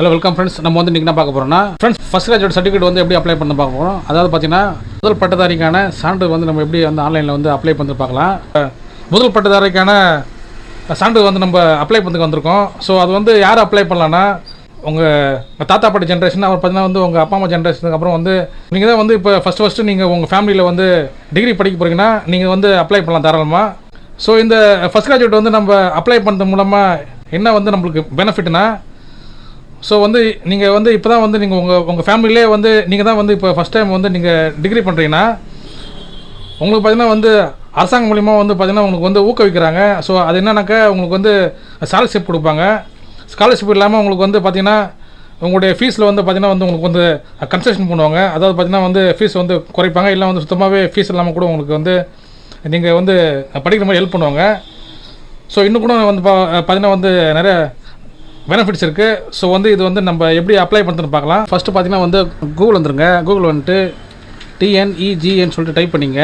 Hello welcome friends. நம்ம வந்து இன்றைக்கி என்ன பார்க்க போகிறோம்னா ஃப்ரெண்ட்ஸ் ஃபஸ்ட் கிராஜுவேட் சர்டிஃபிகேட் வந்து எப்படி அப்ளை பண்ண பார்க்க போகிறோம். அதாவது பார்த்தீங்கன்னா முதல் பட்டதாரிக்கான சான்று வந்து நம்ம எப்படி வந்து ஆன்லைனில் வந்து அப்ளை பண்ணி பார்க்கலாம். முதல் பட்டதாரிக்கான சான்று வந்து நம்ம அப்ளை பண்ணதுக்கு வந்திருக்கோம். ஸோ அது வந்து யார் அப்ளை பண்ணலான்னா உங்கள் தாத்தா பாட்டி ஜென்ரேஷன், அவர் பார்த்தீங்கன்னா வந்து உங்கள் அப்பா அம்மா ஜென்ரேஷனுக்கு அப்புறம் வந்து நீங்கள் தான் வந்து இப்போ ஃபஸ்ட்டு நீங்கள் உங்கள் ஃபேமிலியில் வந்து டிகிரி படிக்க போகிறீங்கன்னா நீங்கள் வந்து அப்ளை பண்ணலாம் தாராளமாக. ஸோ இந்த ஃபஸ்ட் கிராஜுவேட் வந்து நம்ம அப்ளை பண்ணுறது மூலமாக என்ன வந்து நம்மளுக்கு பெனிஃபிட்னா, ஸோ வந்து நீங்கள் வந்து இப்போ தான் வந்து நீங்கள் உங்கள் ஃபேமிலியிலே வந்து நீங்கள் தான் வந்து இப்போ ஃபஸ்ட் டைம் வந்து நீங்கள் டிகிரி பண்ணுறீங்கன்னா உங்களுக்கு பார்த்தீங்கன்னா வந்து அரசாங்கம் மூலிமா வந்து பார்த்தீங்கன்னா உங்களுக்கு வந்து ஊக்குவிக்கிறாங்க. ஸோ அது என்னன்னாக்கா உங்களுக்கு வந்து ஸ்காலர்ஷிப் கொடுப்பாங்க. ஸ்காலர்ஷிப் இல்லாமல் உங்களுக்கு வந்து பார்த்தீங்கன்னா உங்களுடைய ஃபீஸில் வந்து பார்த்தீங்கன்னா வந்து உங்களுக்கு வந்து கன்செஷன் பண்ணுவாங்க. அதாவது பார்த்தீங்கன்னா வந்து ஃபீஸ் வந்து குறைப்பாங்க, இல்லை வந்து சுத்தமாகவே ஃபீஸ் இல்லாமல் கூட உங்களுக்கு வந்து நீங்கள் வந்து படிக்கிற மாதிரி ஹெல்ப் பண்ணுவாங்க. ஸோ இன்னும் கூட வந்து பார்த்தீங்கன்னா வந்து நிறைய பெனிஃபிட்ஸ் இருக்குது. ஸோ வந்து இது வந்து நம்ம எப்படி அப்ளை பண்ணுறதுன்னு பார்க்கலாம். ஃபஸ்ட்டு பார்த்தீங்கன்னா வந்து கூகுள் வந்துருங்க. கூகுள் வந்துட்டு TNEGன்னு சொல்லிட்டு டைப் பண்ணிங்க.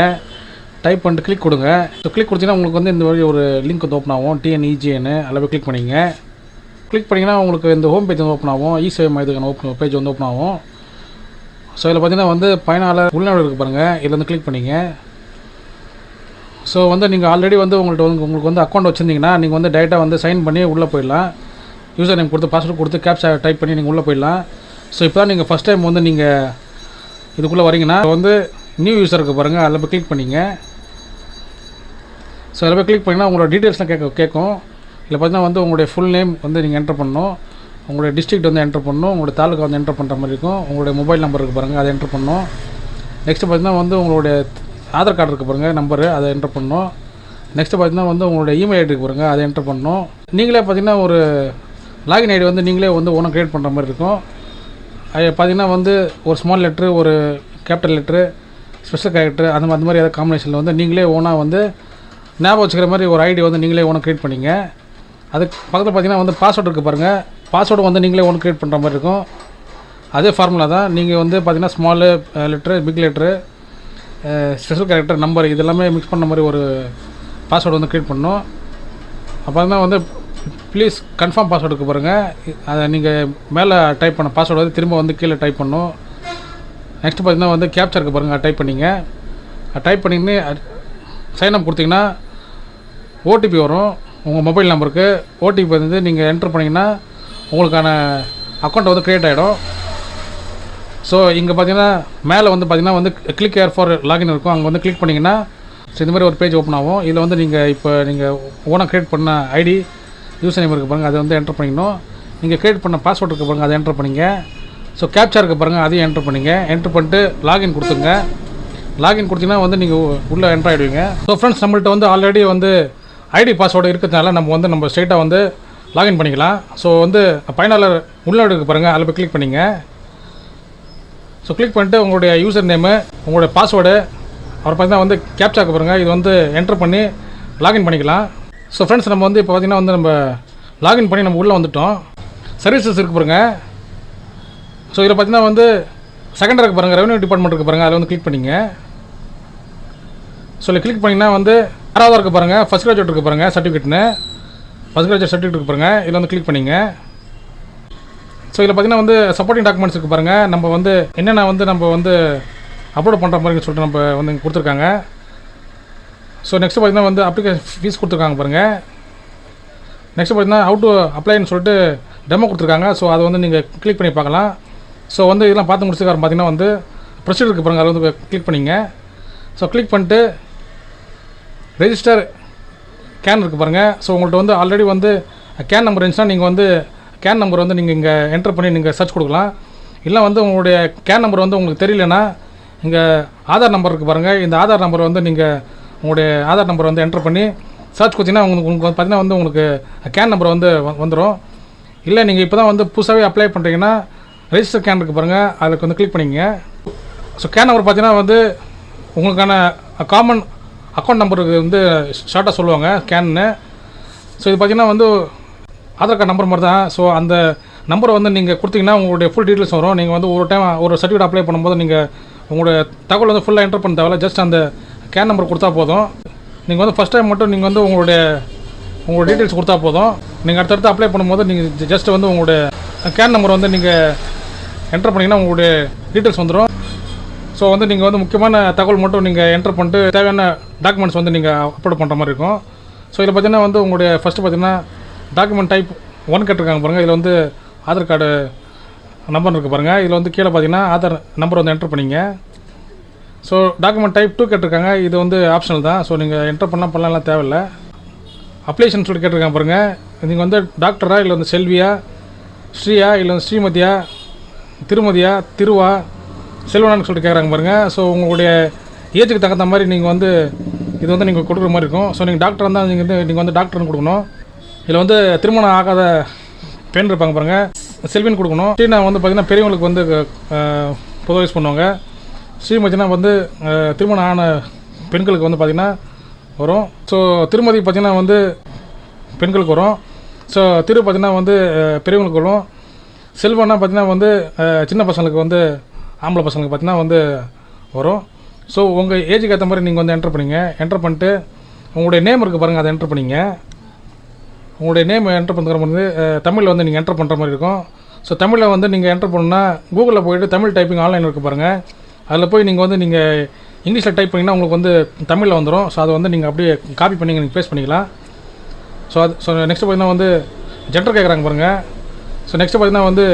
டைப் பண்ணிட்டு கிளிக் கொடுங்க. ஸோ கிளிக் கொடுத்தீங்கன்னா உங்களுக்கு வந்து இந்த மாதிரி ஒரு லிங்க் வந்து ஓப்பன் ஆகும். TNEGன்னு அதில் போய் கிளிக் பண்ணிங்க. கிளிக் பண்ணிங்கன்னா உங்களுக்கு இந்த ஹோம் பேஜ் வந்து ஓப்பன் ஆகும். இ-சேவை மையத்துக்கான பேஜ் வந்து ஓப்பன் ஆகும். ஸோ இதில் பார்த்தீங்கன்னா வந்து பயனாளர் உள்நாடு இருக்குது பாருங்கள், இதில் வந்து கிளிக் பண்ணிங்க. ஸோ வந்து நீங்கள் ஆல்ரெடி வந்து உங்களுக்கு வந்து அக்கௌண்ட் வச்சுருந்தீங்கன்னா நீங்கள் வந்து டேரெக்டாக வந்து சைன் பண்ணி உள்ளே போயிடலாம். யூசர் நேம் கொடுத்து பாஸ்வேர்டு கொடுத்து கேப்சா டைப் பண்ணி நீங்கள் உள்ளே போயிடலாம். ஸோ இப்போ தான் நீங்கள் ஃபஸ்ட் டைம் வந்து நீங்கள் இதுக்குள்ளே வரீங்கன்னா வந்து நியூ யூசருக்கு பாருங்கள், அதில் போய் கிளிக் பண்ணிங்க. ஸோ அதில் போய் கிளிக் பண்ணிங்கன்னா உங்களோட டீட்டெயில்ஸ்லாம் கேட்கும். இல்லை பார்த்தீங்கன்னா வந்து உங்களுடைய ஃபுல் நேம் வந்து நீங்கள் என்டர் பண்ணணும், உங்களுடைய டிஸ்ட்ரிக்ட் வந்து என்டர் பண்ணணும், உங்களுடைய தாலுக்கா வந்து என்டர் பண்ணுற மாதிரி இருக்கும். உங்களுடைய மொபைல் நம்பர் இருக்குது பாருங்கள், அதை என்டர் பண்ணணும். நெக்ஸ்ட்டு பார்த்தீங்கன்னா வந்து உங்களுடைய ஆதார் கார்டு இருக்குது பாருங்கள், நம்பரு, அதை என்டர் பண்ணணும். நெக்ஸ்ட்டு பார்த்தீங்கன்னா வந்து உங்களுடைய இமெயில் ஐடி இருக்குது பாருங்கள், அதை என்டர் பண்ணணும். நீங்களே பார்த்தீங்கன்னா ஒரு லாகின் ஐடி வந்து நீங்களே வந்து ஓனாக க்ரியேட் பண்ணுற மாதிரி இருக்கும். அது பார்த்தீங்கன்னா வந்து ஒரு ஸ்மால் லெட்ரு, ஒரு கேபிட்டல் லெட்ரு, ஸ்பெஷல் கேரக்டர், அந்த மாதிரி ஏதாவது காம்பினேஷனில் வந்து நீங்களே ஓனாக வந்து ஞாபகம் வச்சுக்கிற மாதிரி ஒரு ஐடி வந்து நீங்களே ஓனாக க்ரியேட் பண்ணிங்க. அதுக்கு பக்கத்தில் பார்த்தீங்கன்னா வந்து பாஸ்வேர்டு இருக்குது பாருங்கள், பாஸ்வேர்டு வந்து நீங்களே ஒன்று க்ரியேட் பண்ணுற மாதிரி இருக்கும். அதே ஃபார்முலா தான். நீங்கள் வந்து பார்த்தீங்கன்னா small letter, big letter, special character, number, இதெல்லாமே மிக்ஸ் பண்ண மாதிரி ஒரு பாஸ்வேர்டு வந்து க்ரியேட் பண்ணணும். அப்போ தான் வந்து ப்ளீஸ் கன்ஃபார்ம் பாஸ்வேர்டு இருக்குது பாருங்கள், அதை நீங்கள் மேலே டைப் பண்ண பாஸ்வேர்டு வந்து திரும்ப வந்து கீழே டைப் பண்ணணும். நெக்ஸ்ட்டு பார்த்தீங்கன்னா வந்து கேப்சா இருக்குது பாருங்கள், அதை டைப் பண்ணிங்க. டைப் பண்ணிங்கன்னு சைன்அப் கொடுத்தீங்கன்னா ஓடிபி வரும் உங்கள் மொபைல் நம்பருக்கு. ஓடிபி வந்து நீங்கள் என்ட்ரு பண்ணிங்கன்னா உங்களுக்கான அக்கௌண்ட் வந்து க்ரியேட் ஆகிடும். ஸோ இங்கே பார்த்தீங்கன்னா மேலே வந்து பார்த்தீங்கன்னா வந்து கிளிக் ஏர் ஃபார் லாகின் இருக்கும், அங்கே வந்து கிளிக் பண்ணிங்கன்னா ஸோ இந்த மாதிரி ஒரு பேஜ் ஓப்பன் ஆகும். இதில் வந்து நீங்கள் ஓனாக க்ரியேட் பண்ண ஐடி, யூசர் நேம் இருக்குது பாருங்கள், அதை வந்து என்ட்ரு பண்ணிக்கணும். நீங்கள் க்ரியேட் பண்ண பாஸ்வேர்டு இருக்குது பாருங்கள், அதை என்ட்ரு பண்ணிங்க. ஸோ கேப்சா இருக்குது பாருங்கள், அதையும் என்ட்ரு பண்ணிங்க. என்ட்ரு பண்ணிட்டு லாகின் கொடுத்துங்க. லாகின் கொடுத்தீங்கன்னா வந்து நீங்கள் உள்ளே என்ட்ரு ஆகிடுவீங்க. ஸோ ஃப்ரெண்ட்ஸ், நம்மள்ட்ட வந்து ஆல்ரெடி வந்து ஐடி பாஸ்வேர்டு இருக்கிறதுனால நம்ம ஸ்ட்ரெயிட்டாக வந்து லாகின் பண்ணிக்கலாம். ஸோ வந்து பயனாளர் உள்நாடு இருக்குது பாருங்கள், அதில் போய் கிளிக் பண்ணிங்க. ஸோ கிளிக் பண்ணிட்டு உங்களுடைய யூசர் நேமு, உங்களுடைய பாஸ்வேர்டு, அப்புறம் பார்த்தீங்கன்னா வந்து கேப்சாக்கு பாருங்கள், இது வந்து என்ட்ரு பண்ணி லாகின் பண்ணிக்கலாம். ஸோ ஃப்ரெண்ட்ஸ், நம்ம வந்து இப்போ பார்த்திங்கன்னா வந்து நம்ம லாகின் பண்ணி நம்ம உள்ளே வந்துவிட்டோம். சர்வீசஸ் இருக்குது பாருங்கள். ஸோ இதில் பார்த்தீங்கன்னா வந்து செகண்டரி இருக்குது பாருங்கள், ரெவன்யூ டிபார்ட்மெண்ட் இருக்குது பாருங்கள், அதில் வந்து கிளிக் பண்ணிங்க. ஸோ இல்லை கிளிக் பண்ணிங்கன்னா வந்து ஆறாவது இருக்குது பாருங்கள், ஃபஸ்ட் கிராஜுவேட் இருக்குது பாருங்கள், சர்டிஃபிகேட்னு ஃபஸ்ட் கிராஜுவேட் சர்டிஃபிகேட் இருக்குது பாருங்கள், இதில் வந்து கிளிக் பண்ணிங்க. ஸோ இதில் பார்த்தீங்கன்னா வந்து சப்போர்ட்டிங் டாக்குமெண்ட்ஸ் இருக்குது பாருங்கள், நம்ம வந்து என்னென்ன வந்து நம்ம வந்து அப்லோட் பண்ணுற மாதிரி சொல்லிட்டு நம்ம வந்து இங்கே கொடுத்துருக்காங்க. ஸோ நெக்ஸ்ட்டு பார்த்தீங்கன்னா வந்து அப்ளிகேஷன் ஃபீஸ் கொடுத்துருக்காங்க பாருங்கள். நெக்ஸ்ட்டு பார்த்தீங்கன்னா ஹவு டு அப்ளைன்னு சொல்லிட்டு டெமோ கொடுத்துருக்காங்க. ஸோ அதை வந்து நீங்கள் கிளிக் பண்ணி பார்க்கலாம். ஸோ வந்து இதெல்லாம் பார்த்து முடிச்சுக்காரம் பார்த்தீங்கன்னா வந்து ப்ரொசீஜர் இருக்குது பாருங்கள், அதில் வந்து கிளிக் பண்ணிங்க. ஸோ கிளிக் பண்ணிட்டு ரெஜிஸ்டர் கேன் இருக்குது பாருங்கள். ஸோ உங்கள்கிட்ட வந்து ஆல்ரெடி வந்து கேன் நம்பர் இருந்துச்சுன்னா நீங்கள் வந்து கேன் நம்பர் வந்து நீங்கள் இங்கே என்ட்ரு பண்ணி நீங்கள் சர்ச் கொடுக்கலாம். இல்லை வந்து உங்களுடைய கேன் நம்பர் வந்து உங்களுக்கு தெரியலனா இங்கே ஆதார் நம்பர் இருக்குது பாருங்கள், இந்த ஆதார் நம்பர் வந்து நீங்கள் உங்களுடைய ஆதார் நம்பர் வந்து என்ட்ரு பண்ணி சர்ச் கொடுத்தீங்கன்னா உங்களுக்கு பார்த்தீங்கன்னா வந்து உங்களுக்கு கேன் நம்பர் வந்து வந்துடும். இல்லை நீங்கள் இப்போ தான் வந்து புதுசாகவே அப்ளை பண்ணுறீங்கன்னா ரெஜிஸ்டர் கேன் இருக்குது பாருங்கள், அதுக்கு வந்து கிளிக் பண்ணிங்க. ஸோ கேன் நம்பர் பார்த்தீங்கன்னா வந்து உங்களுக்கான காமன் அக்கௌண்ட் நம்பருக்கு வந்து ஷார்ட்டாக சொல்லுவாங்க கேன்னு. ஸோ இது பார்த்தீங்கன்னா வந்து ஆதார் கார்டு நம்பர் மாதிரி தான். ஸோ அந்த நம்பரை வந்து நீங்கள் கொடுத்தீங்கன்னா உங்களுடைய ஃபுல் டீட்டெயில்ஸ் வரும். நீங்கள் வந்து ஒரு டைம் ஒரு சர்டிஃபிகேட் அப்ளை பண்ணும்போது நீங்கள் உங்களுடைய தகவல் வந்து ஃபுல்லாக என்டர் பண்ண தேவையில்ல, ஜஸ்ட் அந்த கேன் நம்பர் கொடுத்தா போதும். நீங்கள் வந்து ஃபஸ்ட் டைம் மட்டும் நீங்கள் வந்து உங்களோட டீட்டெயில்ஸ் கொடுத்தா போதும். நீங்கள் அடுத்தடுத்து அப்ளை பண்ணும்போது நீங்கள் ஜஸ்ட் வந்து உங்களுடைய கேன் நம்பர் வந்து நீங்கள் என்டர் பண்ணிங்கன்னா உங்களுடைய டீட்டெயில்ஸ் வந்துடும். ஸோ வந்து நீங்கள் வந்து முக்கியமான தகவல் மட்டும் நீங்கள் என்டர் பண்ணிட்டு தேவையான டாக்குமெண்ட்ஸ் வந்து நீங்கள் அப்லோட் பண்ணுற மாதிரி இருக்கும். ஸோ இதில் பார்த்தீங்கன்னா வந்து உங்களுடைய ஃபஸ்ட்டு பார்த்தீங்கன்னா டாக்குமெண்ட் டைப் 1 கேட்டிருக்காங்க பாருங்கள். இதில் வந்து ஆதார் கார்டு நம்பர் இருக்குது பாருங்கள். இதில் வந்து கீழே பார்த்தீங்கன்னா ஆதார் நம்பர் வந்து என்டர் பண்ணிங்க. ஸோ டாக்குமெண்ட் டைப் 2 கேட்டிருக்காங்க. இது வந்து ஆப்ஷனல் தான். ஸோ நீங்கள் என்டர் பண்ணலாம் தேவையில்லை. அப்ளிகேஷன் சொல்லி கேட்டிருக்காங்க பாருங்கள். நீங்கள் வந்து டாக்டரா இல்லை வந்து செல்வியா, ஸ்ரீயா இல்லை வந்து ஸ்ரீமதியா, திருமதியா, திருவா, செல்வனான்னு சொல்லிட்டு கேட்குறாங்க பாருங்கள். ஸோ உங்களுடைய ஏஜுக்கு தகுந்த மாதிரி நீங்கள் வந்து இது வந்து நீங்கள் கொடுக்குற மாதிரி இருக்கும். ஸோ நீங்கள் டாக்டர் இருந்தால் நீங்கள் வந்து டாக்டர்னு கொடுக்கணும். இதில் வந்து திருமணம் ஆகாத பெண் இருப்பாங்க பாருங்கள், செல்வின்னு கொடுக்கணும். ஸ்ரீனா வந்து பார்த்திங்கன்னா பெரியவங்களுக்கு வந்து பொதுவாக யூஸ் பண்ணுவாங்க. ஸ்ரீமதினா வந்து திருமணம் ஆன பெண்களுக்கு வந்து பார்த்திங்கன்னா வரும். ஸோ திருமதி பார்த்திங்கன்னா வந்து பெண்களுக்கு வரும். ஸோ திரு பார்த்திங்கன்னா வந்து பெரியவங்களுக்கு வரும். செல்வன்னா பார்த்திங்கன்னா வந்து சின்ன பசங்களுக்கு வந்து ஆம்பளை பசங்களுக்கு பார்த்திங்கன்னா வந்து வரும். ஸோ உங்கள் ஏஜுக்கு ஏற்ற மாதிரி நீங்கள் வந்து என்டர் பண்ணிங்க. என்டர் பண்ணிட்டு உங்களுடைய நேம் இருக்குது பாருங்கள், அதை என்டர் பண்ணிங்க. உங்களுடைய நேம் என்டர் பண்ணுற வந்து தமிழில் வந்து நீங்கள் என்டர் பண்ணுற மாதிரி இருக்கும். ஸோ தமிழில் வந்து நீங்கள் என்டர் பண்ணணுன்னா கூகுளில் போய்ட்டு தமிழ் டைப்பிங் ஆன்லைன் இருக்குது பாருங்கள். அதில் போய் நீங்கள் வந்து நீங்கள் இங்கிலீஷில் டைப் பண்ணிங்கன்னா உங்களுக்கு வந்து தமிழில் வந்துடும். ஸோ அதை வந்து நீங்கள் அப்படியே காப்பி பண்ணி நீங்கள் பேஸ்ட் பண்ணிக்கலாம். ஸோ நெக்ஸ்ட்டு பார்த்தீங்கன்னா வந்து ஜெண்டர் கேட்குறாங்க பாருங்கள். ஸோ நெக்ஸ்ட்டு பார்த்தீங்கன்னா வந்து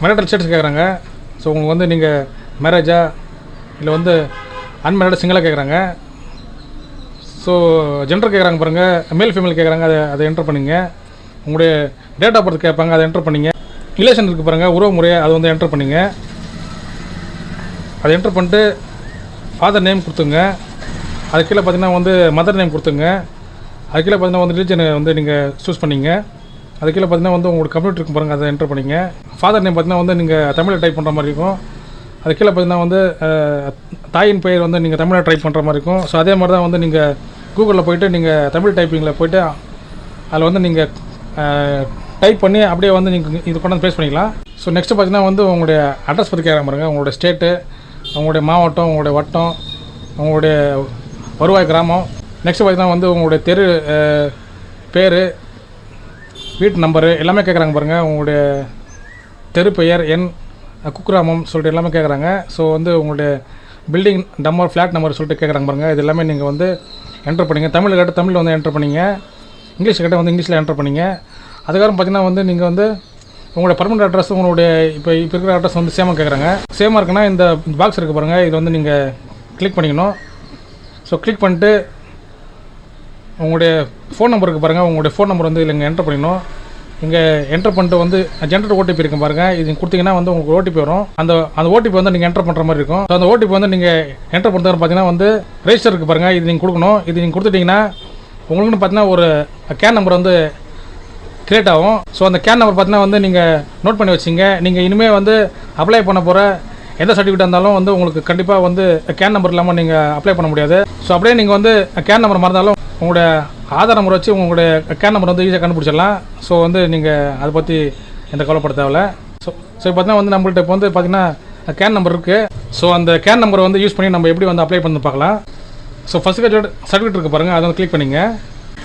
மேரிட்டல் ஸ்டேட்டஸ் கேட்குறாங்க. ஸோ உங்களுக்கு வந்து நீங்கள் மேரேஜா இல்லை வந்து அன்மேரிட் சிங்கிளாக கேட்குறாங்க. ஸோ ஜெண்டர் கேட்குறாங்க பாருங்கள், மேல் ஃபீமேல் கேட்குறாங்க. அதை என்டர் பண்ணிங்க. உங்களுடைய டேட் ஆஃப் பர்த் கேட்பாங்க, அதை என்டர் பண்ணிங்க. ரிலேஷன் இருக்குது பாருங்கள், உறவு முறையை அதை வந்து என்டர் பண்ணிங்க. அதை என்டர் பண்ணிட்டு ஃபாதர் நேம் கொடுத்துங்க. அது கீழே பார்த்தீங்கன்னா வந்து மதர் நேம் கொடுத்துங்க. அது கீழே பார்த்தீங்கன்னா வந்து ரிலீஜனை வந்து நீங்கள் சூஸ் பண்ணிங்க. அது கீழே பார்த்தீங்கன்னா வந்து உங்களுக்கு கம்ப்யூட்டர் இருக்கும் பாருங்கள், அதை என்டர் பண்ணிங்க. ஃபாதர் நேம் பார்த்தீங்கன்னா வந்து நீங்கள் தமிழில் டைப் பண்ணுற மாதிரி இருக்கும். அது கீழே பார்த்தீங்கன்னா வந்து தாயின் பெயர் வந்து நீங்கள் தமிழில் டைப் பண்ணுற மாதிரி இருக்கும். ஸோ அதே மாதிரி தான் வந்து நீங்கள் கூகுளில் போய்ட்டு நீங்கள் தமிழ் டைப்பிங்கில் போய்ட்டு அதில் வந்து நீங்கள் டைப் பண்ணி அப்படியே வந்து நீங்கள் இது கொண்டாந்து பேஸ் பண்ணிக்கலாம். ஸோ நெக்ஸ்ட்டு பார்த்தீங்கன்னா வந்து உங்களுடைய அட்ரஸ் பற்றி கேட்குற பாருங்கள். உங்களுடைய ஸ்டேட்டு, உங்களுடைய மாவட்டம், உங்களுடைய வட்டம், உங்களுடைய வருவாய் கிராமம். நெக்ஸ்ட்டு பார்த்தீங்கன்னா வந்து உங்களுடைய தெரு பேர், வீட்டு நம்பரு எல்லாமே கேட்குறாங்க பாருங்கள். உங்களுடைய தெரு பெயர், எண், குக்கிராமம் சொல்லிட்டு எல்லாமே கேட்குறாங்க. ஸோ வந்து உங்களுடைய பில்டிங் நம்பர், ஃப்ளாட் நம்பர் சொல்லிட்டு கேட்குறாங்க பாருங்கள். இது எல்லாமே நீங்கள் வந்து என்டர் பண்ணிங்க. தமிழ் கேட்டால் தமிழில் வந்து என்டர் பண்ணிங்க. இங்கிலீஷ் கேட்டால் வந்து இங்கிலீஷில் என்டர் பண்ணிங்க. அதுக்கப்புறம் பார்த்தீங்கன்னா வந்து நீங்கள் வந்து உங்களுடைய பர்மனெண்ட் அட்ரஸ், உங்களுடைய இப்போ இருக்கிற அட்ரஸ் வந்து சேமாக கேட்குறாங்க. சேமாக இருக்குன்னா இந்த பாக்ஸ் இருக்குது பாருங்கள், இது வந்து நீங்கள் கிளிக் பண்ணிக்கணும். ஸோ கிளிக் பண்ணிட்டு உங்களுடைய ஃபோன் நம்பர் இருக்குது பாருங்கள், உங்களுடைய ஃபோன் நம்பர் வந்து இங்கே என்டர் பண்ணிடணும். இங்கே என்டர் பண்ணிட்டு வந்து ஜென்ரேட் ஓடிபி இருக்கும் பாருங்கள், இது கொடுத்தீங்கன்னா வந்து உங்களுக்கு ஓடிபி வரும். அந்த ஓடிபி வந்து நீங்கள் என்டர் பண்ணுற மாதிரி இருக்கும். ஸோ அந்த ஓடிபி வந்து நீங்கள் என்டர் பண்ணுறது பார்த்தீங்கன்னா வந்து ரெஜிஸ்டர் இருக்குது பாருங்கள், இது நீங்கள் கொடுக்கணும். இது நீங்கள் கொடுத்துட்டிங்கன்னா உங்களுக்குன்னு பார்த்தீங்கன்னா ஒரு கேன் நம்பர் வந்து கிரியேட் ஆகும். ஸோ அந்த கேன் நம்பர் பார்த்தீங்கன்னா வந்து நீங்கள் நோட் பண்ணி வச்சிங்க. நீங்கள் இனிமேல் வந்து அப்ளை பண்ண போகிற எந்த சர்டிஃபிகேட் இருந்தாலும் வந்து உங்களுக்கு கண்டிப்பாக வந்து கேன் நம்பர் இல்லாமல் நீங்கள் அப்ளை பண்ண முடியாது. ஸோ அப்படியே நீங்கள் வந்து கேன் நம்பர் மறந்தாலும் உங்களுடைய ஆதார் நம்பர் வச்சு உங்களுடைய கேன் நம்பர் வந்து ஈஸியாக கண்டுபிடிச்சிடலாம். ஸோ வந்து நீங்கள் அதை பற்றி எந்த கவலைப்பட தேவையில்ல. ஸோ பார்த்தீங்கன்னா வந்து நம்மள்ட்ட இப்போ வந்து பார்த்தீங்கன்னா கேன் நம்பர் இருக்குது. ஸோ அந்த கேன் நம்பரை வந்து யூஸ் பண்ணி நம்ம எப்படி வந்து அப்ளை பண்ணி பார்க்கலாம். ஸோ ஃபஸ்ட் சர்டிஃபிகேட் இருக்குது பாருங்கள், அதை வந்து கிளிக் பண்ணிங்க.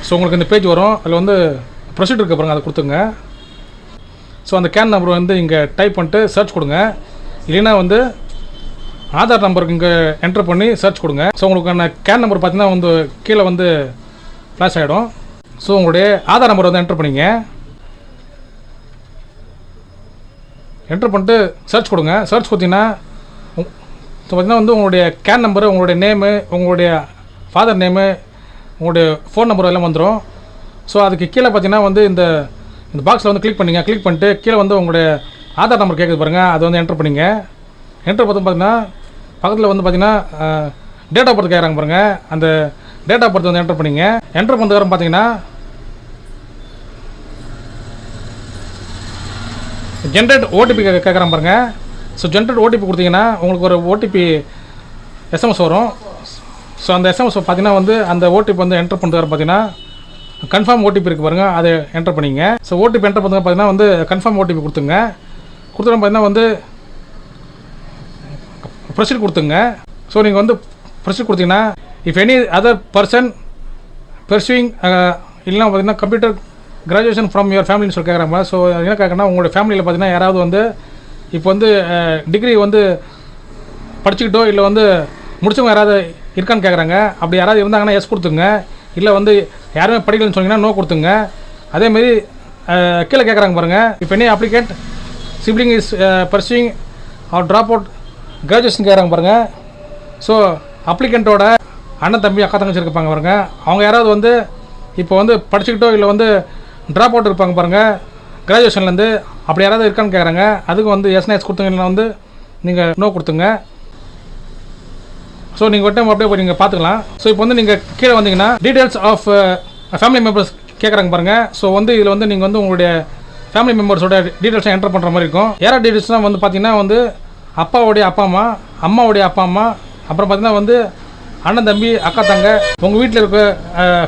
ஸோ உங்களுக்கு இந்த பேஜ் வரும். அதில் வந்து ப்ரொசீஜர் இருக்குது பாருங்கள், அதை கொடுத்துங்க. ஸோ அந்த கேன் நம்பர் வந்து இங்கே டைப் பண்ணிட்டு சர்ச் கொடுங்க. இல்லைன்னா வந்து ஆதார் நம்பருக்கு இங்கே என்டர் பண்ணி சர்ச் கொடுங்க. ஸோ உங்களுக்கான கேன் நம்பர் பார்த்தீங்கன்னா வந்து கீழே வந்து ஃப்ளாஷ் ஆகிடும். ஸோ உங்களுடைய ஆதார் நம்பர் வந்து என்டர் பண்ணிங்க. என்டர் பண்ணிட்டு சர்ச் கொடுங்க. சர்ச் கொடுத்தீங்கன்னா பார்த்தீங்கன்னா வந்து உங்களுடைய கேன் நம்பரு, உங்களுடைய நேமு, உங்களுடைய ஃபாதர் நேமு, உங்களுடைய ஃபோன் நம்பர் எல்லாம் வந்துடும். ஸோ அதுக்கு கீழே பார்த்தீங்கன்னா வந்து இந்த பாக்ஸில் வந்து கிளிக் பண்ணிங்க. கிளிக் பண்ணிட்டு கீழே வந்து உங்களுடைய ஆதார் நம்பர் கேட்குது பாருங்கள், அதை வந்து என்டர் பண்ணிங்க. என்டர் பார்த்தீங்கன்னா பக்கத்தில் வந்து பார்த்தீங்கன்னா டேட் ஆஃப் பர்த் கேட்குறாங்க பாருங்கள், அந்த டேட் ஆஃப் பர்த் வந்து என்டர் பண்ணிங்க. என்டர் பண்ணதுக்கப்புறம் பார்த்தீங்கன்னா ஜென்ரேட் ஓடிபி கேட்குறாங்க பாருங்கள். ஸோ ஜென்ரேட் ஓடிபி கொடுத்தீங்கன்னா உங்களுக்கு ஒரு ஓடிபி எஸ்எம்எஸ் வரும். ஸோ அந்த எஸ்எம்எஸ் பார்த்தீங்கன்னா வந்து அந்த ஓடிபி வந்து என்டர் பண்ணுறது பார்த்தீங்கன்னா கன்ஃபார்ம் ஓடிபி இருக்குது பாருங்கள், அதை என்டர் பண்ணிங்க. ஸோ ஓடிபி என்டர் பண்ணுறது பார்த்தீங்கன்னா வந்து கன்ஃபார்ம் ஓடிபி கொடுத்துங்க. கொடுத்துட்டு பார்த்தீங்கன்னா வந்து ப்ரொசீட் கொடுத்துங்க. ஸோ நீங்கள் வந்து ப்ரொசீட் கொடுத்தீங்கன்னா if any other person pursuing இல்லைனா பார்த்தீங்கன்னா கம்ப்யூட்டர் கிராஜுவேஷன் ஃப்ரம் யுவர் ஃபேமிலின்னு சொல்லி கேட்குறாங்க. ஸோ என்ன கேட்குறேன்னா உங்களுடைய ஃபேமிலியில் பார்த்தீங்கன்னா யாராவது வந்து இப்போ வந்து டிகிரி வந்து படிச்சுக்கிட்டோ இல்லை வந்து முடிச்சவங்க யாராவது இருக்கான்னு கேட்குறாங்க. அப்படி யாராவது இருந்தாங்கன்னா எஸ் கொடுத்துங்க. இல்லை வந்து யாருமே படிக்கலன்னு சொன்னீங்கன்னா நோ கொடுத்துங்க. அதேமாரி கீழே கேட்குறாங்க பாருங்கள், இப்போ என்ன applicant sibling is pursuing or drop out graduation கேட்குறாங்க பாருங்கள். ஸோ அப்ளிகண்ட்டோட அண்ணன் தம்பி அக்கா தங்கச்சி இருப்பாங்க பாருங்கள், அவங்க யாராவது வந்து இப்போ வந்து படிச்சுக்கிட்டோ இல்லை வந்து ட்ராப் அவுட் இருப்பாங்க பாருங்கள் கிராஜுவேஷன்லேருந்து, அப்படி யாராவது இருக்கான்னு கேட்குறாங்க. அதுக்கு வந்து எஸ்னா எஸ் கொடுத்துங்க, இல்லைனா வந்து நீங்கள் நோ கொடுத்துங்க. ஸோ நீங்கள் ஒரு டைம் அப்படியே போய் நீங்கள் பார்த்துக்கலாம். ஸோ இப்போ வந்து நீங்கள் கீழே வந்தீங்கன்னா டீட்டெயில்ஸ் ஆஃப் ஃபேமிலி மெம்பர்ஸ் கேட்குறாங்க பாருங்கள். ஸோ வந்து இதில் வந்து நீங்கள் வந்து உங்களுடைய ஃபேமிலி மெம்பர்ஸோட டீட்டெயில்ஸை என்டர் பண்ணுற மாதிரி இருக்கும். யாரா டீட்டெயில்ஸ்னால் வந்து பார்த்தீங்கன்னா வந்து அப்பாவுடைய அப்பா அம்மா, அம்மாவுடைய அப்பா அம்மா, அப்புறம் பார்த்தீங்கன்னா வந்து அண்ணன் தம்பி அக்கா தங்க, உங்கள் வீட்டில் இருக்க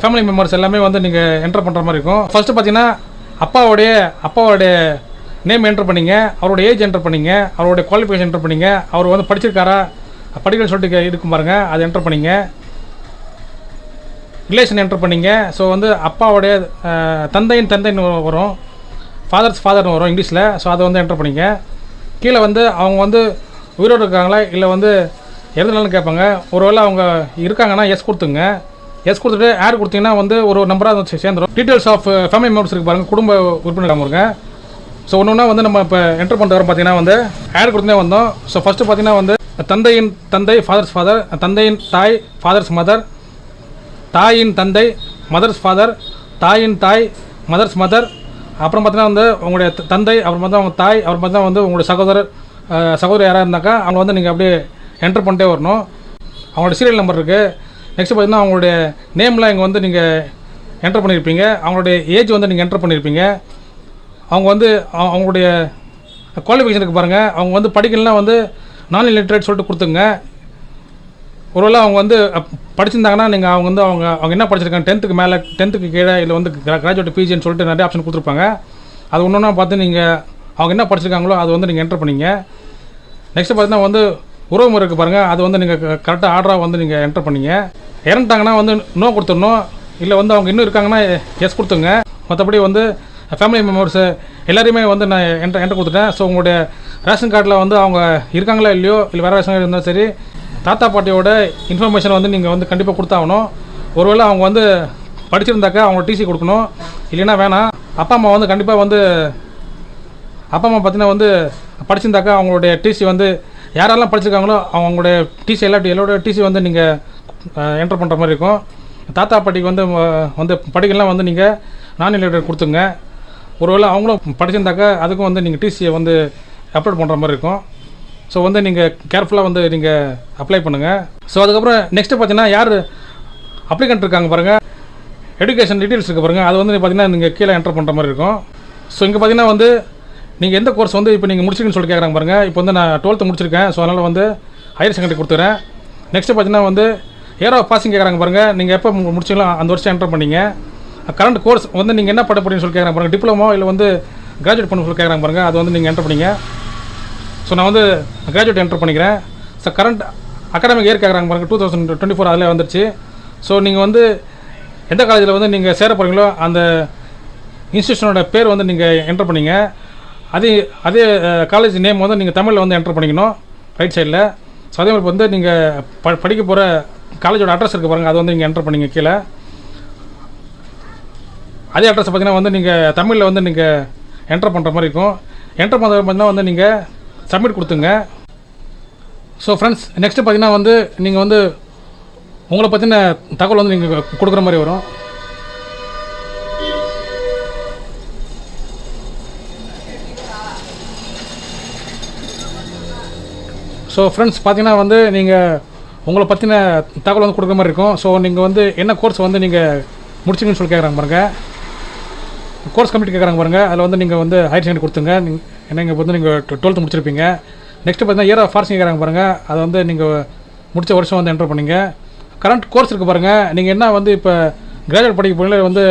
ஃபேமிலி மெம்பர்ஸ் எல்லாமே வந்து நீங்கள் என்டர் பண்ணுற மாதிரி இருக்கும். ஃபஸ்ட்டு பார்த்தீங்கன்னா அப்பாவோடைய நேம் என்டர் பண்ணிங்க, அவரோட ஏஜ் என்டர் பண்ணிங்க, அவருடைய குவாலிஃபிகேஷன் என்டர் பண்ணிங்க, அவர் வந்து படிச்சிருக்காரா படிக்கணும்னு சொல்லிட்டு இருக்கும் பாருங்கள், அது என்டர் பண்ணிங்க. ரிலேஷன் என்டர் பண்ணிங்க. ஸோ வந்து அப்பாவுடைய தந்தைன்னு வரும், ஃபாதர்னு வரும் இங்கிலீஷில். ஸோ அதை வந்து என்டர் பண்ணிங்க. கீழே வந்து அவங்க வந்து உயிரோடு இருக்காங்களா இல்லை வந்து எதுனாலும் கேட்பாங்க. ஒருவேளை அவங்க இருக்காங்கன்னா எஸ் கொடுத்துங்க. எஸ் கொடுத்துட்டு ஆட் கொடுத்தீங்கன்னா வந்து ஒரு நம்பராக வந்து சேர்ந்துடும். டீட்டெயில்ஸ் ஆஃப் ஃபேமிலி மெம்பர்ஸ் இருக்கு பாருங்கள், குடும்ப உறுப்பினர் பாருங்க. ஸோ ஒன்று வந்து நம்ம இப்போ என்டர் பண்ணிட்டு வரோம் பார்த்தீங்கன்னா வந்து ஆட் கொடுத்தே வந்தோம். ஸோ ஃபஸ்ட்டு பார்த்தீங்கன்னா வந்து தந்தையின் தந்தை ஃபாதர்ஸ் ஃபாதர், தந்தையின் தாய் ஃபாதர்ஸ் மதர், தாயின் தந்தை மதர்ஸ் ஃபாதர், தாயின் தாய் மதர்ஸ் மதர், அப்புறம் பார்த்தீங்கன்னா வந்து உங்களுடைய தந்தை, அப்புறம் பார்த்தா அவங்க தாய், அப்புறம் பார்த்தா வந்து உங்களுடைய சகோதரர் யாராக இருந்தாக்கா அவங்க வந்து நீங்கள் அப்படியே என்டர் பண்ணிட்டே வரணும். அவங்களோட சீரியல் நம்பர் இருக்குது. நெக்ஸ்ட் பார்த்தீங்கன்னா அவங்களுடைய நேம்லாம் இங்கே வந்து நீங்கள் என்டர் பண்ணியிருப்பீங்க. அவங்களுடைய ஏஜ் வந்து நீங்கள் என்டர் பண்ணியிருப்பீங்க. அவங்க வந்து அவங்களுடைய குவாலிஃபிகேஷனுக்கு பாருங்கள், அவங்க வந்து படிக்கலாம் வந்து நான் இல்லிட்ரேட் சொல்லிட்டு கொடுத்துங்க. ஒருவேளை அவங்க வந்து படிச்சிருந்தாங்கன்னா நீங்கள் அவங்க என்ன படிச்சிருக்காங்க, 10th மேலே 10th கீழே இல்லை வந்து கிராஜுவேட் பிஜின்னு சொல்லிட்டு நிறைய ஆப்ஷன் கொடுத்துருப்பாங்க. அது ஒன்று ஒன்றா பார்த்து நீங்கள் அவங்க என்ன படிச்சிருக்காங்களோ அது வந்து நீங்கள் என்டர் பண்ணிங்க. நெக்ஸ்ட்டு பார்த்தீங்கன்னா வந்து உறவு முறை இருக்குது பாருங்கள், அது வந்து நீங்கள் கரெக்டாக ஆர்டராக வந்து நீங்கள் என்டர் பண்ணிங்க. இறந்துட்டாங்கன்னா வந்து நோ கொடுத்துடணும். இல்லை வந்து அவங்க இன்னும் இருக்காங்கன்னா எஸ் கொடுத்துங்க. மற்றபடி வந்து ஃபேமிலி மெம்பர்ஸு எல்லாரையுமே வந்து நான் என்டர் கொடுத்துட்டேன். ஸோ உங்களுடைய ரேஷன் கார்டில் வந்து அவங்க இருக்காங்களா இல்லையோ, இல்லை வேறு ரேஷன் கார்டு இருந்தாலும் சரி, தாத்தா பாட்டியோட இன்ஃபர்மேஷன் வந்து நீங்கள் வந்து கண்டிப்பாக கொடுத்தாகணும். ஒருவேளை அவங்க வந்து படிச்சிருந்தாக்கா அவங்க டிசி கொடுக்கணும், இல்லைன்னா வேணாம். அப்பா அம்மா வந்து கண்டிப்பாக வந்து அப்பா அம்மா பார்த்தீங்கன்னா வந்து படிச்சிருந்தாக்கா அவங்களுடைய டிசி வந்து யாரெல்லாம் படிச்சிருக்காங்களோ அவங்களுடைய டிசி எல்லாரோட டிசி வந்து நீங்கள் என்டர் பண்ணுற மாதிரி இருக்கும். தாத்தா பாட்டிக்கு வந்து படிக்கலாம் வந்து நீங்கள் நான் இல்லிட்ரேட் கொடுத்துங்க. ஒருவேளை அவங்களும் படிச்சிருந்தாக்கா அதுக்கும் வந்து நீங்கள் டிசியை வந்து அப்லோட் பண்ணுற மாதிரி இருக்கும். ஸோ வந்து நீங்கள் கேர்ஃபுல்லாக வந்து நீங்கள் அப்ளை பண்ணுங்கள். ஸோ அதுக்கப்புறம் நெக்ஸ்ட்டு பார்த்தீங்கன்னா யார் அப்ளிகண்ட் இருக்காங்க பாருங்கள், எஜுகேஷன் டீட்டெயில்ஸ் இருக்குது பாருங்கள், அது வந்து பார்த்தீங்கன்னா நீங்கள் கீழே என்டர் பண்ணுற மாதிரி இருக்கும். ஸோ இங்கே பார்த்தீங்கன்னா வந்து நீங்கள் எந்த கோர்ஸ் வந்து இப்போ நீங்கள் முடிச்சிருக்கீங்கன்னு சொல்லி கேட்குறாங்க பாருங்கள். இப்போ வந்து நான் 12th முடிச்சிருக்கேன். ஸோ அதனால் வந்து ஹையர் செகண்டரி கொடுத்துறேன். நெக்ஸ்ட்டு பார்த்தீங்கன்னா வந்து இயர் ஆஃப் பாசிங் கேட்குறாங்க பாருங்கள், நீங்கள் எப்போ முடிச்சிங்களோ அந்த வருஷம் என்டர் பண்ணிங்க. கரண்ட் கோர்ஸ் வந்து நீங்கள் என்ன படிப்பீங்கன்னு சொல்லி கேட்குறாங்க பாருங்கள், டிப்ளமோ இல்லை வந்து கிராஜுவேட் பண்ண சொல்லி கேட்குறாங்க பாருங்கள், அது வந்து நீங்கள் என்டர் பண்ணிங்க. ஸோ நான் வந்து கிராஜுவேட் என்டர் பண்ணிக்கிறேன். ஸோ கரண்ட் அகாடமிக் இயர் கேட்குறாங்க பாருங்கள், 2024 அதில் வந்துருச்சு. ஸோ நீங்கள் வந்து எந்த காலேஜில் வந்து நீங்கள் சேர போகிறீங்களோ அந்த இன்ஸ்டியூஷனோட பேர் வந்து நீங்கள் என்டர் பண்ணிங்க. அதே காலேஜ் நேம் வந்து நீங்கள் தமிழில் வந்து என்டர் பண்ணிக்கணும் ரைட் சைடில். ஸோ அதே மாதிரி வந்து நீங்கள் படிக்க போகிற காலேஜோட அட்ரஸ் இருக்குது பாருங்கள், அது வந்து நீங்கள் என்டர் பண்ணிங்க கீழே. அதே அட்ரஸ் பார்த்தீங்கன்னா வந்து நீங்கள் தமிழில் வந்து நீங்கள் என்டர் பண்ணுற மாதிரி இருக்கும். என்டர் பண்ணுறது பார்த்தீங்கன்னா வந்து நீங்கள் சப்மிட் கொடுத்துங்க. ஸோ ஃப்ரெண்ட்ஸ், நெக்ஸ்ட்டு பார்த்தீங்கன்னா வந்து நீங்கள் வந்து உங்களை பற்றின தகவல் வந்து நீங்கள் கொடுக்குற மாதிரி வரும். ஸோ ஃப்ரெண்ட்ஸ் பார்த்தீங்கன்னா வந்து நீங்கள் உங்களை பற்றின தகவல் வந்து கொடுக்குற மாதிரி இருக்கும். ஸோ நீங்கள் வந்து என்ன கோர்ஸ் வந்து நீங்கள் முடிச்சிங்கன்னு சொல்லி கேட்குறாங்க பாருங்கள், கோர்ஸ் கம்ப்ளீட் கேட்குறாங்க பாருங்கள். அதில் வந்து நீங்கள் வந்து ஹையர் செகண்டரி கொடுத்துங்க. ஏன்னா இங்கே வந்து நீங்கள் 12th முடிச்சிருப்பீங்க. நெக்ஸ்ட்டு பார்த்தீங்கன்னா இயர் ஆஃப் பாசிங் கேட்குறாங்க பாருங்கள், அதை வந்து நீங்கள் முடித்த வருஷம் வந்து என்டர் பண்ணிங்க. கரண்ட் கோர்ஸ் இருக்குது பாருங்கள், நீங்கள் என்ன வந்து இப்போ கிராஜுவேட் படிக்க போகிறீங்க வந்து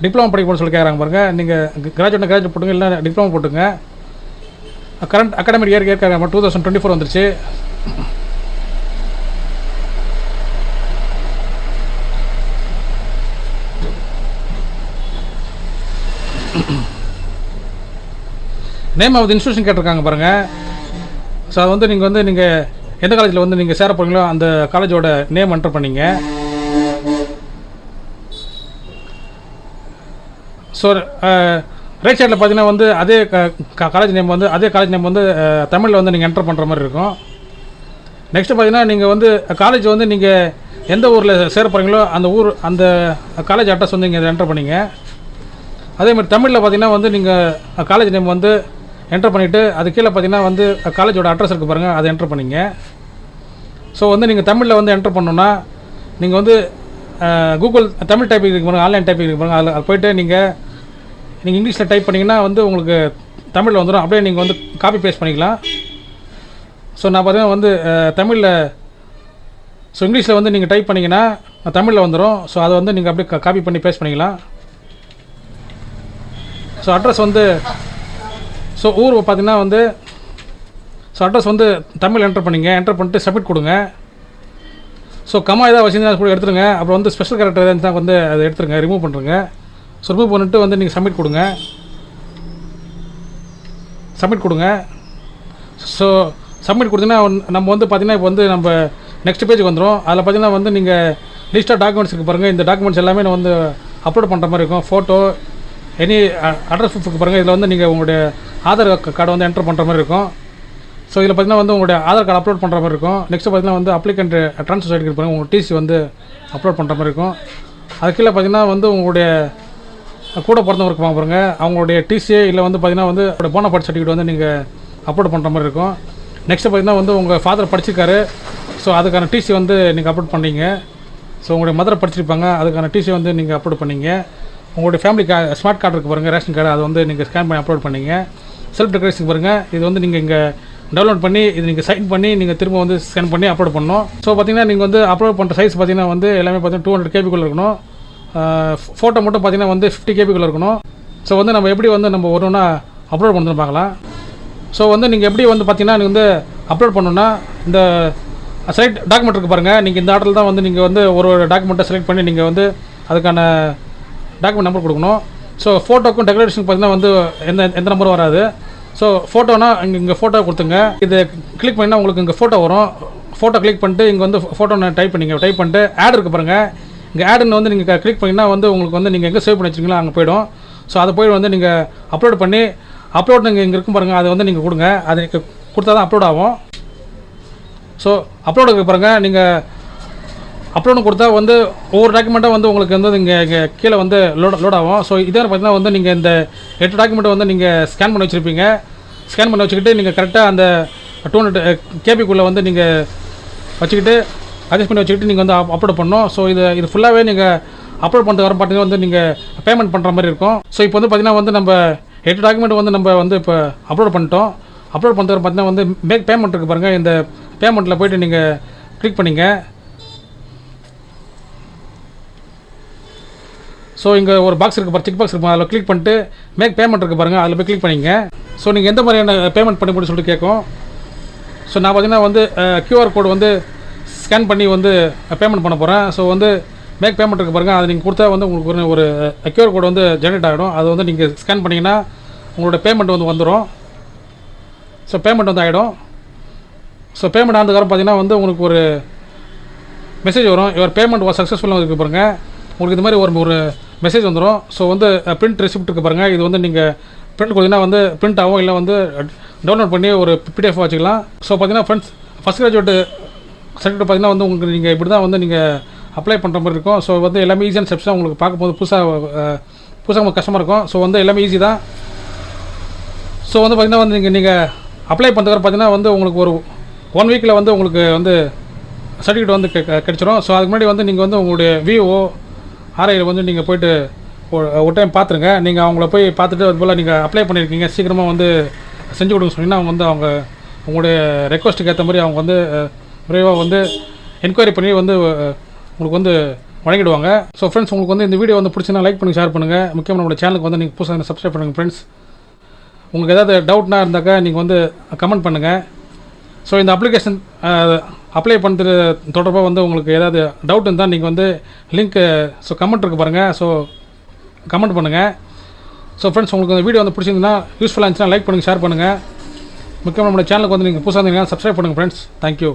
டிப்ளமோ படிக்க போகணும்னு சொல்லி கேட்குறாங்க பாருங்கள். நீங்கள் கிராஜுவேட் போட்டுங்க, இல்லை டிப்ளமோ போட்டுங்க. கரண்ட் அகாடமிக் இயர் கேட்குறாங்க 2024 வந்துருச்சு. நேம் ஆஃப் தி இன்ஸ்டியூஷன் கேட்டிருக்காங்க பாருங்கள். ஸோ அது வந்து நீங்கள் எந்த காலேஜில் வந்து நீங்கள் சேர போகிறீங்களோ அந்த காலேஜோட நேம் என்டர் பண்ணிங்க. ஸோ ரைட் சைடில் பார்த்தீங்கன்னா வந்து அதே காலேஜ் நேம் வந்து தமிழில் வந்து நீங்கள் என்டர் பண்ணுற மாதிரி இருக்கும். நெக்ஸ்ட்டு பார்த்தீங்கன்னா நீங்கள் வந்து காலேஜ் வந்து நீங்கள் எந்த ஊரில் சேர போகிறீங்களோ அந்த காலேஜ் அட்ரஸ் வந்து நீங்கள் என்டர் பண்ணிங்க. அதேமாதிரி தமிழில் பார்த்தீங்கன்னா வந்து நீங்கள் காலேஜ் நேம் வந்து என்டர் பண்ணிவிட்டு அது கீழே பார்த்தீங்கன்னா வந்து காலேஜோட அட்ரஸ் இருக்குது பாருங்கள், அதை என்டர் பண்ணிங்க. ஸோ வந்து நீங்கள் தமிழில் வந்து என்டர் பண்ணோன்னா நீங்கள் வந்து கூகுள் தமிழ் டைப்பிங் இருக்கு பாருங்கள், ஆன்லைன் டைப்பிங் இருக்கு பாருங்கள், அதில் போய்ட்டு நீங்கள் இங்கிலீஷில் டைப் பண்ணிங்கன்னா வந்து உங்களுக்கு தமிழில் வந்துடும். அப்படியே நீங்கள் வந்து காப்பி பேஸ்ட் பண்ணிக்கலாம். ஸோ நான் பார்த்தீங்கன்னா வந்து தமிழில் இங்கிலீஷில் வந்து நீங்கள் டைப் பண்ணிங்கன்னா தமிழில் வந்துடும். ஸோ அதை வந்து நீங்கள் அப்படியே காப்பி பண்ணி பேஸ்ட் பண்ணிக்கலாம். ஸோ அட்ரஸ் வந்து ஊர் பார்த்தீங்கன்னா வந்து அட்ரஸ் வந்து தமிழ் என்டர் பண்ணிங்க. என்டர் பண்ணிட்டு சப்மிட் கொடுங்க. ஸோ கம்மா ஏதாவது வச்சுருந்தா கூட எடுத்துருங்க. அப்புறம் வந்து ஸ்பெஷல் கேரக்டர் எதாவது தான் வந்து அதை எடுத்துருங்க, ரிமூவ் பண்ணுறங்க. ஸோ ரிமூவ் பண்ணிட்டு வந்து நீங்கள் சப்மிட் கொடுங்க. ஸோ சப்மிட் கொடுத்தீங்கன்னா நம்ம வந்து பார்த்திங்கன்னா இப்போ வந்து நம்ம நெக்ஸ்ட் பேஜுக்கு வந்துடும். அதில் பார்த்தீங்கன்னா வந்து நீங்கள் லிஸ்ட் ஆஃப் டாக்குமெண்ட்ஸ் இருக்குது பாருங்கள். இந்த டாக்குமெண்ட்ஸ் எல்லாமே நான் வந்து அப்லோட் பண்ணுற மாதிரி இருக்கும். ஃபோட்டோ, எனி அட்ரஸ் ப்ரூஃப் பாருங்கள். இதில் வந்து நீங்கள் உங்களுடைய ஆதார் கார்டை வந்து என்டர் பண்ணுற மாதிரி இருக்கும். ஸோ இதில் பார்த்தீங்கன்னா வந்து உங்களுடைய ஆதார் கார்டு அப்லோட் பண்ணுற மாதிரி இருக்கும். நெக்ஸ்ட்டு பார்த்தீங்கன்னா வந்து அப்ளிகண்ட் ட்ரான்ஸ்ஃபர் சர்டிஃபிகேட் பாருங்கள், உங்கள் டிசி வந்து அப்லோட் பண்ணுற மாதிரி இருக்கும். அது கீழே பார்த்தீங்கன்னா வந்து உங்களுடைய கூட பிறந்தவருக்கு பாருங்க, அவங்களுடைய டிசிஏ இல்லை வந்து பார்த்தீங்கன்னா வந்து போனஃபைட் சர்டிஃபிகேட் வந்து நீங்கள் அப்லோட் பண்ணுற மாதிரி இருக்கும். நெக்ஸ்ட்டு பார்த்தீங்கன்னா வந்து உங்கள் ஃபாதர் படிச்சிருக்காரு. ஸோ அதுக்கான டிசி வந்து நீங்கள் அப்லோட் பண்ணீங்க. ஸோ உங்களுடைய மதரை படிச்சிருப்பாங்க, அதுக்கான டிசி வந்து நீங்கள் அப்லோட் பண்ணீங்க. உங்களுடைய ஃபேமிலி ஸ்மார்ட் கார்டு இருக்குது பாருங்கள், ரேஷன் கார்டு, அதை வந்து நீங்கள் ஸ்கேன் பண்ணி அப்லோட் பண்ணீங்க. செல்ஃப் டெக்ரேஷன் பாருங்கள், இது வந்து நீங்கள் இங்கே டவுன்லோட் பண்ணி இது நீங்கள் சைன் பண்ணி நீங்கள் திரும்ப வந்து ஸ்கேன் பண்ணி அப்லோட் பண்ணணும். ஸோ பார்த்தீங்கன்னா நீங்கள் வந்து அப்லோட் பண்ணுற சைஸ் பார்த்தீங்கன்னா வந்து எல்லாமே பார்த்தீங்கன்னா 200 கேபிக்குள்ளே இருக்கணும். ஃபோட்டோ மட்டும் பார்த்தீங்கன்னா வந்து 50 கேபிக்குள்ளே இருக்கணும். ஸோ வந்து நம்ம எப்படி வந்து நம்ம ஒன்றா அப்லோட் பண்ணி பார்க்கலாம். ஸோ வந்து நீங்கள் எப்படி வந்து பார்த்தீங்கன்னா நீங்கள் வந்து அப்லோட் பண்ணணுன்னா இந்த செலக்ட் டாக்குமெண்ட் இருக்குது பாருங்கள். நீங்கள் இந்த ஆர்டரில் தான் வந்து நீங்கள் வந்து ஒரு டாக்குமெண்ட்டை செலக்ட் பண்ணி நீங்கள் வந்து அதுக்கான டாக்குமெண்ட் நம்பர் கொடுக்கணும். ஸோ ஃபோட்டோக்கும் டெக்கரேஷனுக்கு பார்த்தீங்கன்னா வந்து எந்த நம்பரும் வராது. ஸோ ஃபோட்டோனா இங்கே ஃபோட்டோ கொடுத்துங்க. இது கிளிக் பண்ணிங்கன்னா உங்களுக்கு இங்கே ஃபோட்டோ வரும். ஃபோட்டோ கிளிக் பண்ணிட்டு இங்கே வந்து ஃபோட்டோ டைப் பண்ணிட்டு ஆட் இருக்குது பாருங்கள். இங்கே ஆடுன்னு வந்து நீங்கள் கிளிக் பண்ணிங்கன்னா வந்து உங்களுக்கு வந்து நீங்கள் எங்கே சேவ் பண்ணி வச்சிருக்கீங்களோ அங்கே போய்டும். ஸோ அதை போய் வந்து நீங்கள் அப்லோட் பண்ணி அப்லோட் நீங்கள் இங்கே இருக்கும் பாருங்கள், அதை வந்து நீங்கள் கொடுங்க. அது நீங்கள் கொடுத்தா தான் அப்லோட் ஆகும். ஸோ அப்லோடுக்கு பாருங்கள், நீங்கள் அப்லோடு கொடுத்தா வந்து ஒவ்வொரு டாக்குமெண்ட்டாக வந்து உங்களுக்கு வந்து இங்கே கீழே வந்து லோட் ஆகும். ஸோ இதே பார்த்தீங்கன்னா வந்து நீங்கள் இந்த 8 டாக்குமெண்ட்டை வந்து நீங்கள் ஸ்கேன் பண்ணி வச்சுருப்பீங்க. ஸ்கேன் பண்ணி வச்சுக்கிட்டு நீங்கள் கரெக்டாக அந்த 200 கேபிக்குள்ளே வந்து நீங்கள் வச்சுக்கிட்டு அட்ஜஸ்ட் பண்ணி வச்சுக்கிட்டு நீங்கள் வந்து அப்லோட் பண்ணணும். ஸோ இது ஃபுல்லாகவே நீங்கள் அப்லோட் பண்ணுறது வர பார்த்தீங்கன்னா வந்து நீங்கள் பேமெண்ட் பண்ணுற மாதிரி இருக்கும். ஸோ இப்போ வந்து பார்த்தீங்கன்னா வந்து நம்ம 8 டாக்குமெண்ட் வந்து நம்ம வந்து இப்போ அப்லோட் பண்ணிட்டோம். அப்லோட் பண்ணுறது பார்த்தீங்கன்னா வந்து மேக் பேமெண்ட் இருக்குது பாருங்கள். இந்த பேமெண்ட்டில் போய்ட்டு நீங்கள் கிளிக் பண்ணிங்க. ஸோ இங்கே ஒரு பாக்ஸ் இருக்குது பாருங்கள், செக் பாக்ஸ் இருக்கும், அதில் கிளிக் பண்ணிட்டு மேக் பேமெண்ட் இருக்குது பாருங்கள், அதில் போய் கிளிக் பண்ணிங்க. ஸோ நீங்கள் எந்த மாதிரியான பேமெண்ட் பண்ணி முடியும் சொல்லிட்டு கேட்கும். ஸோ நான் பார்த்தீங்கன்னா வந்து கியூஆர் கோடு வந்து ஸ்கேன் பண்ணி வந்து பேமெண்ட் பண்ண போகிறேன். ஸோ வந்து மேக் பேமெண்ட் இருக்குது பாருங்கள், அதை நீங்கள் கொடுத்தா வந்து உங்களுக்கு ஒரு கியூஆர் கோடு வந்து ஜென்ரேட் ஆகிடும். அது வந்து நீங்கள் ஸ்கேன் பண்ணிங்கன்னா உங்களோட பேமெண்ட் வந்து வந்துடும். ஸோ பேமெண்ட் வந்து ஆகிடும். ஸோ பேமெண்ட் ஆனதுக்கப்புறம் பார்த்தீங்கன்னா வந்து உங்களுக்கு ஒரு மெசேஜ் வரும், யுவர் பேமெண்ட் வாஸ் சக்ஸஸ்ஃபுல்லாக இருக்குது பாருங்கள். உங்களுக்கு இது மாதிரி ஒரு மெசேஜ் வந்துடும். ஸோ வந்து பிரிண்ட் ரெசிப்ட் இருக்குது பாருங்கள், இது வந்து நீங்கள் பிரிண்ட் கொடுத்தீங்கன்னா வந்து பிரிண்ட் ஆகும், இல்லை வந்து டவுன்லோட் பண்ணி ஒரு பிடிஎஃப் வச்சுக்கலாம். ஸோ பார்த்தீங்கன்னா ஃப்ரெண்ட்ஸ், ஃபஸ்ட் கிராஜுவேட் சர்டிஃபிகேட் பார்த்தீங்கன்னா வந்து உங்களுக்கு நீங்கள் இப்படி தான் வந்து நீங்கள் அப்ளை பண்ணுற மாதிரி இருக்கும். ஸோ வந்து எல்லாமே ஈஸியான ஸ்டெப்ஸ் தான். உங்களுக்கு பார்க்கும்போது புதுசாக கஷ்டமாக இருக்கும். ஸோ வந்து எல்லாமே ஈஸி தான். ஸோ வந்து பார்த்தீங்கன்னா வந்து நீங்கள் அப்ளை பண்ணுறதுக்கு பார்த்தீங்கன்னா வந்து உங்களுக்கு ஒரு 1 வீக்கில் வந்து உங்களுக்கு வந்து சர்டிஃபிகேட் வந்து கிடச்சிரும். ஸோ அதுக்கு முன்னாடி வந்து நீங்கள் வந்து உங்களுடைய விஓ ஆர்ஐயில் வந்து நீங்கள் போய்ட்டு ஒரு டைம் பார்த்துருங்க. நீங்கள் அவங்கள போய் பார்த்துட்டு அது போல் நீங்கள் அப்ளை பண்ணியிருக்கீங்க, சீக்கிரமாக வந்து செஞ்சு கொடுங்க சொன்னீங்கன்னா அவங்க உங்களுடைய ரெக்வஸ்ட்டுக்கு ஏற்ற மாதிரி அவங்க வந்து விரைவாக வந்து என்கொயரி பண்ணி வந்து உங்களுக்கு வந்து வழங்கிடுவாங்க. ஸோ ஃப்ரெண்ட்ஸ், உங்களுக்கு வந்து இந்த வீடியோ வந்து பிடிச்சினா லைக் பண்ணி ஷேர் பண்ணுங்கள். முக்கியமாக நம்மளோட சேனலுக்கு வந்து நீங்கள் புதுசாக சப்ஸ்கிரைப் பண்ணுங்கள் ஃப்ரெண்ட்ஸ். உங்களுக்கு ஏதாவது டவுட்னா இருந்தாக்கா நீங்கள் வந்து கமெண்ட் பண்ணுங்கள். ஸோ இந்த அப்ளிகேஷன் அப்ளை பண்ணுறது தொடர்பாக வந்து உங்களுக்கு ஏதாவது டவுட் இருந்தால் நீங்கள் வந்து லிங்க்கு கமெண்ட் இருக்குது பாருங்கள். ஸோ கமெண்ட் பண்ணுங்கள். ஸோ ஃப்ரெண்ட்ஸ், உங்களுக்கு இந்த வீடியோ வந்து பிடிச்சிருந்தா யூஸ்ஃபுல்லாக இருந்துச்சுன்னா லைக் பண்ணுங்கள், ஷேர் பண்ணுங்கள். முக்கியமாக நம்ம சேனலுக்கு வந்து நீங்கள் புதுசாக இருந்தீங்கன்னா சப்ஸ்கிரைப் பண்ணுங்கள் ஃப்ரெண்ட்ஸ். தேங்க்யூ.